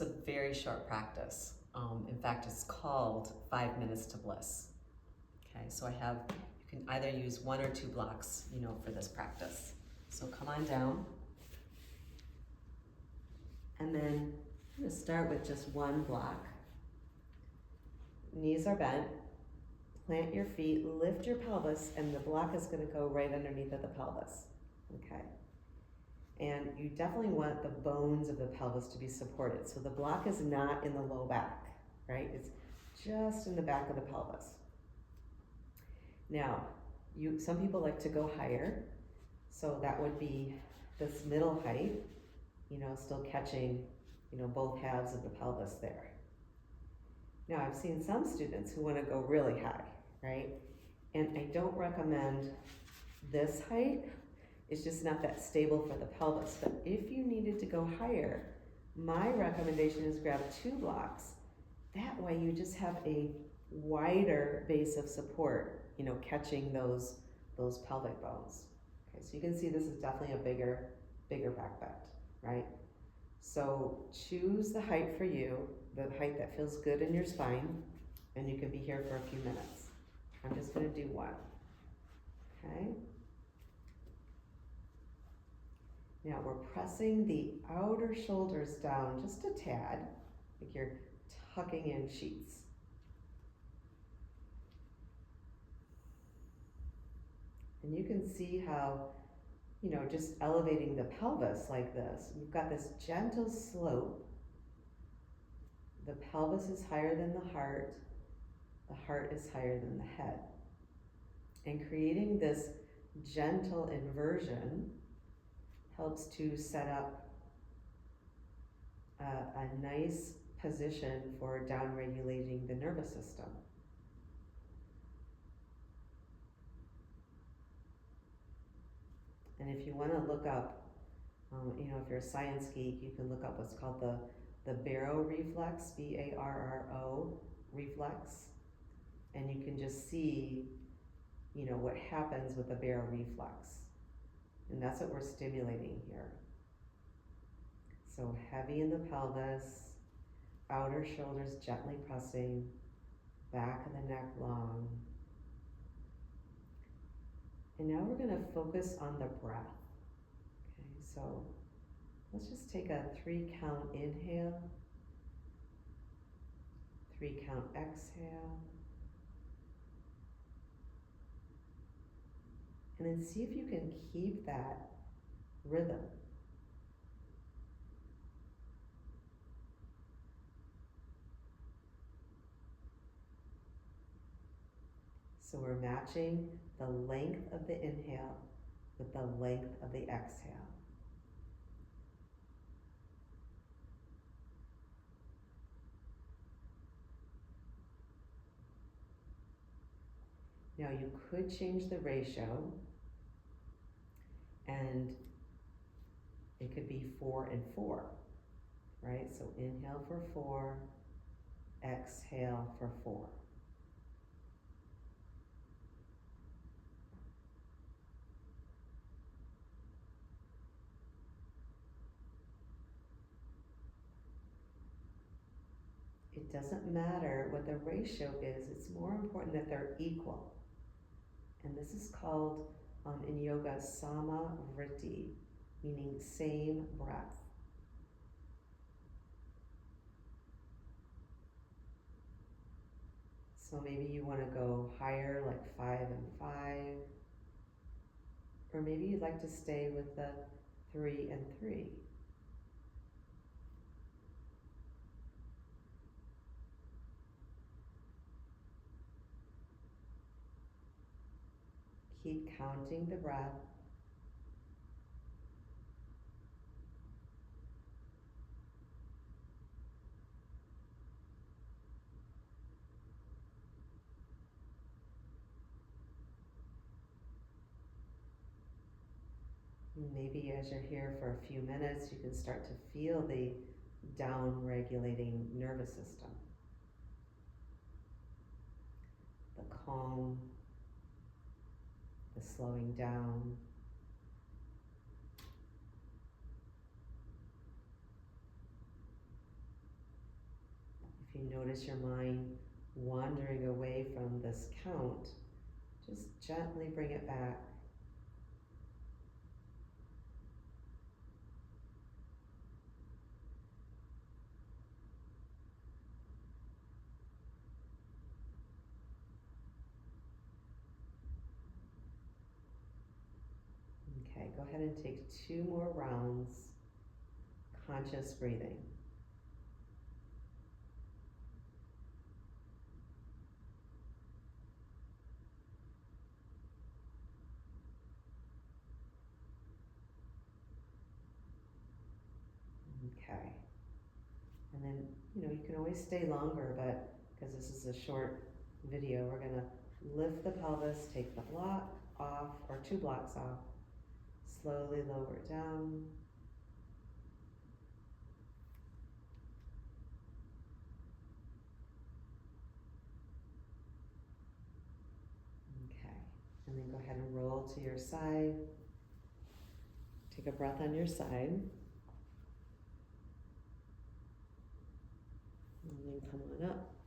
It's a very short practice. In fact, it's called 5 minutes to bliss. Okay, so you can either use 1 or 2 blocks, for this practice. So come on down. And then I'm gonna start with just 1 block. Knees are bent. Plant your feet, lift your pelvis, and the block is gonna go right underneath of the pelvis, okay? And you definitely want the bones of the pelvis to be supported. So the block is not in the low back, right? It's just in the back of the pelvis. Now, some people like to go higher. So that would be this middle height, still catching, both halves of the pelvis there. Now, I've seen some students who want to go really high, right? And I don't recommend this height. It's just not that stable for the pelvis. But if you needed to go higher, my recommendation is grab 2 blocks. That way you just have a wider base of support, catching those pelvic bones. Okay, so you can see this is definitely a bigger back bend, right? So choose the height for you, the height that feels good in your spine, and you can be here for a few minutes. I'm just gonna do 1, okay? Now we're pressing the outer shoulders down just a tad, like you're tucking in sheets. And you can see how, just elevating the pelvis like this, you've got this gentle slope. The pelvis is higher than the heart is higher than the head. And creating this gentle inversion helps to set up a nice position for down-regulating the nervous system. And if you want to look up, if you're a science geek, you can look up what's called the Baro reflex, B-A-R-R-O reflex, and you can just see, what happens with the Baro reflex. And that's what we're stimulating here. So heavy in the pelvis, outer shoulders gently pressing, back of the neck long. And now we're going to focus on the breath. Okay, so let's just take a 3 count inhale, 3 count exhale, and then see if you can keep that rhythm. So we're matching the length of the inhale with the length of the exhale. Now you could change the ratio, and it could be 4 and 4, right? So inhale for 4, exhale for 4. It doesn't matter what the ratio is, it's more important that they're equal. And this is called, in yoga, sama vritti, meaning same breath. So maybe you want to go higher, like 5 and 5, or maybe you'd like to stay with the 3 and 3. Keep counting the breath. Maybe as you're here for a few minutes, you can start to feel the down-regulating nervous system. The calm, the slowing down. you notice your mind wandering away from this count, just gently bring it back. Okay, go ahead and take 2 more rounds, conscious breathing. Okay. And then, you can always stay longer, but because this is a short video, we're gonna lift the pelvis, take the block off, or 2 blocks off, slowly lower it down. Okay, and then go ahead and roll to your side. Take a breath on your side. And then come on up.